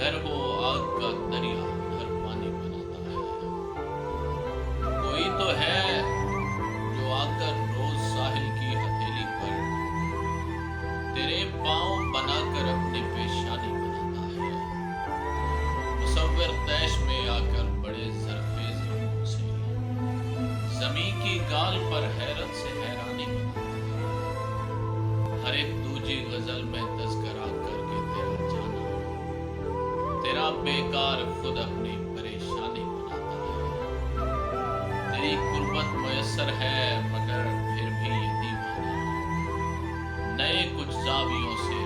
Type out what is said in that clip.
घर हो आग का दरिया हर पानी बनाता है। कोई तो है जो आकर रोज साहिल की हथेली पर तेरे पाँव बनाकर अपनी पेशानी बनाता है। मुसव्विर तैश में आकर बड़े ज़रफ़ेज़ रंगों से ज़मीं की गाल पर हैरत से हैरानी बनाता है। हर एक दूजी गज़ल में तज़किरा करके तेरा जाना, तेरा बेकार खुद अपनी परेशानी बनाता है। तेरी कुर्बत मुयस्सर है मगर फिर भी ये दीवाना नए कुछ ज़ावियों से